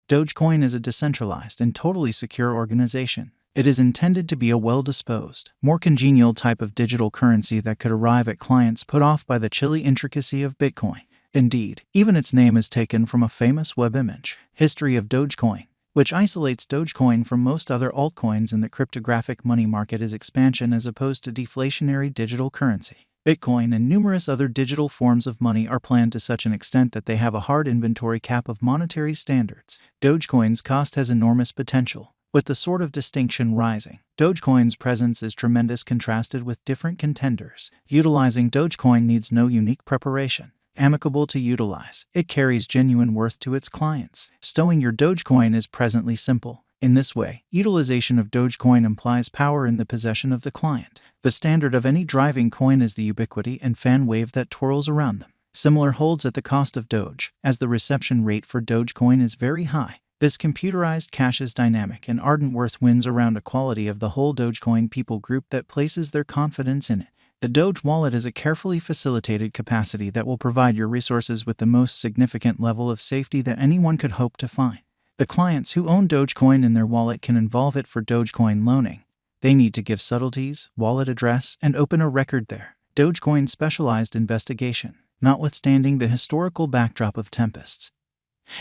Dogecoin is a decentralized and totally secure organization. It is intended to be a well-disposed, more congenial type of digital currency that could arrive at clients put off by the chilly intricacy of Bitcoin. Indeed, even its name is taken from a famous web image, History of Dogecoin, which isolates Dogecoin from most other altcoins in the cryptographic money market as expansion as opposed to deflationary digital currency. Bitcoin and numerous other digital forms of money are planned to such an extent that they have a hard inventory cap of monetary standards. Dogecoin's cost has enormous potential, with the sort of distinction rising. Dogecoin's presence is tremendous contrasted with different contenders. Utilizing Dogecoin needs no unique preparation. Amicable to utilize, it carries genuine worth to its clients. Stowing your Dogecoin is presently simple. In this way, utilization of Dogecoin implies power in the possession of the client. The standard of any driving coin is the ubiquity and fan wave that twirls around them. Similar holds at the cost of Doge, as the reception rate for Dogecoin is very high. This computerized cash is dynamic and ardent worth wins around a quality of the whole Dogecoin people group that places their confidence in it. The Doge wallet is a carefully facilitated capacity that will provide your resources with the most significant level of safety that anyone could hope to find. The clients who own Dogecoin in their wallet can involve it for Dogecoin loaning. They need to give subtleties, wallet address, and open a record there. Dogecoin specialized investigation, notwithstanding the historical backdrop of tempests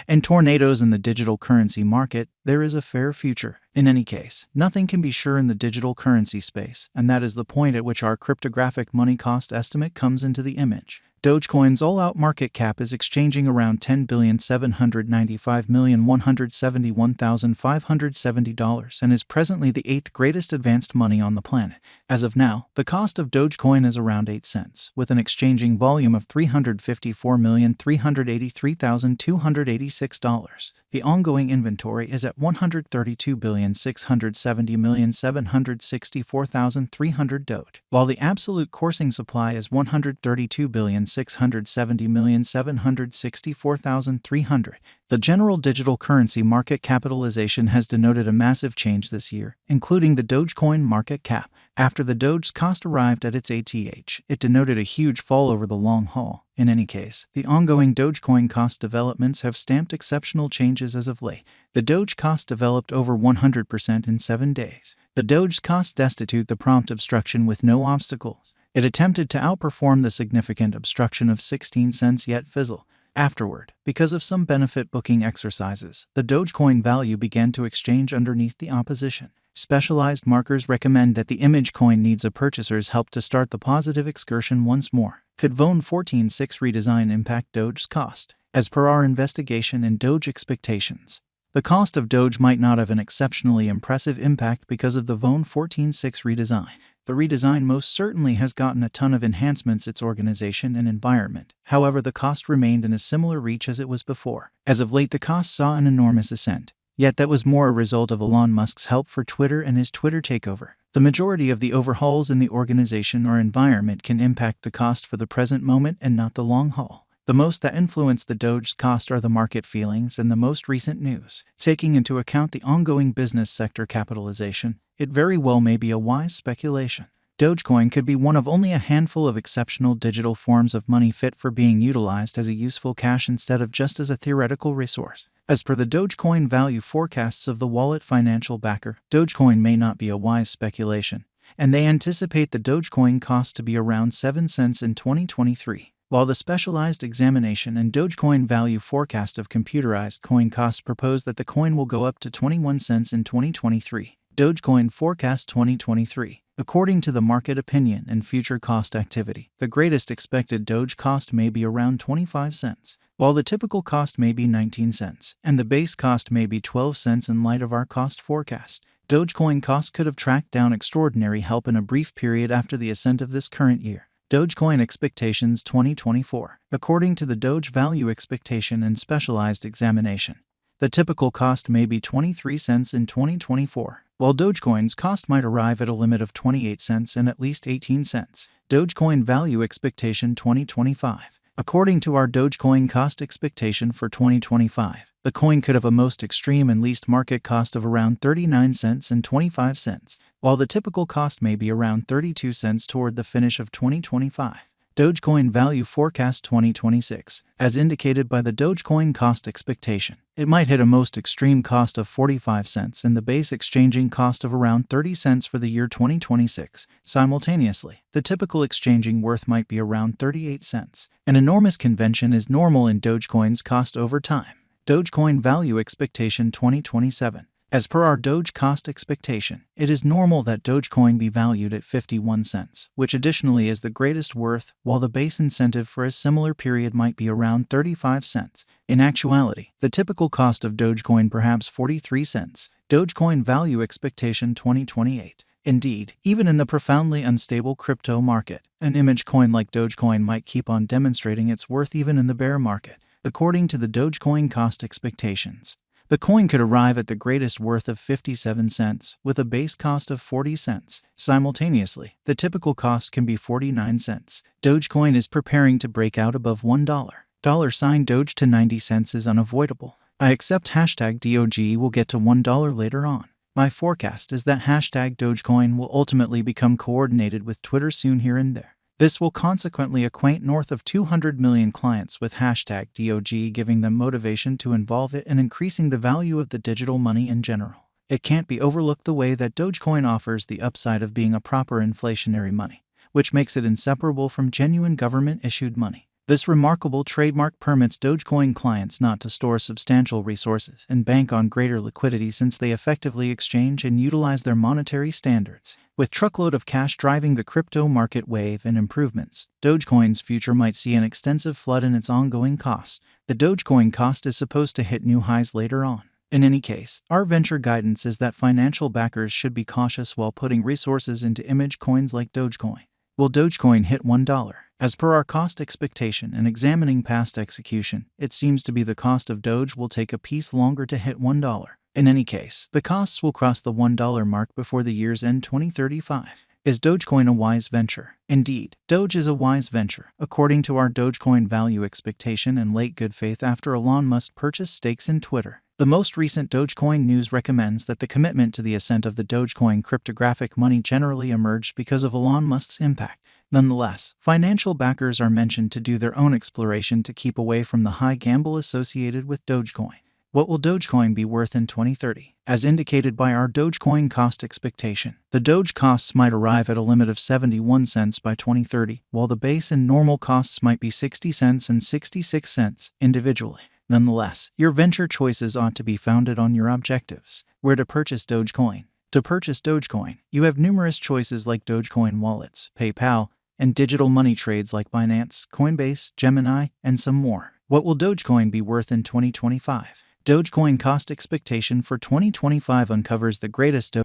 and tornadoes in the digital currency market, there is a fair future. In any case, nothing can be sure in the digital currency space, and that is the point at which our cryptographic money cost estimate comes into the image. Dogecoin's all-out market cap is exchanging around $10,795,171,570 and is presently the 8th greatest advanced money on the planet. As of now, the cost of Dogecoin is around 8 cents, with an exchanging volume of $354,383,286. The ongoing inventory is at $132,670,764,300 Doge, while the absolute coursing supply is $132,670,764,300. The general digital currency market capitalization has denoted a massive change this year, including the Dogecoin market cap. After the Doge's cost arrived at its ATH, it denoted a huge fall over the long haul. In any case, the ongoing Dogecoin cost developments have stamped exceptional changes as of late. The Doge cost developed over 100% in 7 days. The Doge's cost destitute the prompt obstruction with no obstacles. It attempted to outperform the significant obstruction of 16 cents yet fizzle. Afterward, because of some benefit booking exercises, the Dogecoin value began to exchange underneath the opposition. Specialized markers recommend that the image coin needs a purchaser's help to start the positive excursion once more. Could VON 14.6 redesign impact Doge's cost? As per our investigation and Doge expectations, the cost of Doge might not have an exceptionally impressive impact because of the VON 14.6 redesign. The redesign most certainly has gotten a ton of enhancements its organization and environment. However, the cost remained in a similar reach as it was before. As of late, the cost saw an enormous ascent. Yet that was more a result of Elon Musk's help for Twitter and his Twitter takeover. The majority of the overhauls in the organization or environment can impact the cost for the present moment and not the long haul. The most that influence the Doge's cost are the market feelings and the most recent news. Taking into account the ongoing business sector capitalization, it very well may be a wise speculation. Dogecoin could be one of only a handful of exceptional digital forms of money fit for being utilized as a useful cash instead of just as a theoretical resource. As per the Dogecoin value forecasts of the wallet financial backer, Dogecoin may not be a wise speculation, and they anticipate the Dogecoin cost to be around 7 cents in 2023. While the specialized examination and Dogecoin value forecast of computerized coin costs propose that the coin will go up to 21 cents in 2023. Dogecoin forecast 2023. According to the market opinion and future cost activity, the greatest expected Doge cost may be around 25 cents, while the typical cost may be 19 cents, and the base cost may be 12 cents in light of our cost forecast. Dogecoin cost could have tracked down extraordinary help in a brief period after the ascent of this current year. Dogecoin expectations 2024. According to the Doge value expectation and specialized examination, the typical cost may be 23 cents in 2024, while Dogecoin's cost might arrive at a limit of 28 cents and at least 18 cents. Dogecoin value expectation 2025. According to our Dogecoin cost expectation for 2025, the coin could have a most extreme and least market cost of around 39 cents and 25 cents, while the typical cost may be around 32 cents toward the finish of 2025. Dogecoin Value Forecast 2026. As indicated by the Dogecoin cost expectation, it might hit a most extreme cost of 45 cents and the base exchanging cost of around 30 cents for the year 2026. Simultaneously, the typical exchanging worth might be around 38 cents. An enormous convention is normal in Dogecoin's cost over time. Dogecoin Value Expectation 2027. As per our Doge cost expectation, it is normal that Dogecoin be valued at 51 cents, which additionally is the greatest worth, while the base incentive for a similar period might be around 35 cents. In actuality, the typical cost of Dogecoin perhaps 43 cents. Dogecoin Value Expectation 2028. Indeed, even in the profoundly unstable crypto market, an image coin like Dogecoin might keep on demonstrating its worth even in the bear market. According to the Dogecoin cost expectations, the coin could arrive at the greatest worth of 57 cents, with a base cost of 40 cents. Simultaneously, the typical cost can be 49 cents. Dogecoin is preparing to break out above $1. $sign Doge to 90 cents is unavoidable. I accept hashtag DOG will get to $1 later on. My forecast is that hashtag Dogecoin will ultimately become coordinated with Twitter soon here and there. This will consequently acquaint north of 200 million clients with hashtag DOG, giving them motivation to involve it and increasing the value of the digital money in general. It can't be overlooked the way that Dogecoin offers the upside of being a proper inflationary money, which makes it inseparable from genuine government-issued money. This remarkable trademark permits Dogecoin clients not to store substantial resources and bank on greater liquidity, since they effectively exchange and utilize their monetary standards. With truckload of cash driving the crypto market wave and improvements, Dogecoin's future might see an extensive flood in its ongoing costs. The Dogecoin cost is supposed to hit new highs later on. In any case, our venture guidance is that financial backers should be cautious while putting resources into image coins like Dogecoin. Will Dogecoin hit $1? As per our cost expectation and examining past execution, it seems to be the cost of Doge will take a piece longer to hit $1. In any case, the costs will cross the $1 mark before the year's end 2035. Is Dogecoin a wise venture? Indeed, Doge is a wise venture, according to our Dogecoin value expectation and late good faith after Elon Musk purchased stakes in Twitter. The most recent Dogecoin news recommends that the commitment to the ascent of the Dogecoin cryptographic money generally emerged because of Elon Musk's impact. Nonetheless, financial backers are mentioned to do their own exploration to keep away from the high gamble associated with Dogecoin. What will Dogecoin be worth in 2030? As indicated by our Dogecoin cost expectation, the Doge costs might arrive at a limit of 71 cents by 2030, while the base and normal costs might be 60 cents and 66 cents individually. Nonetheless, your venture choices ought to be founded on your objectives. Where to purchase Dogecoin? To purchase Dogecoin, you have numerous choices like Dogecoin wallets, PayPal, and digital money trades like Binance, Coinbase, Gemini, and some more. What will Dogecoin be worth in 2025? Dogecoin cost expectation for 2025 uncovers the greatest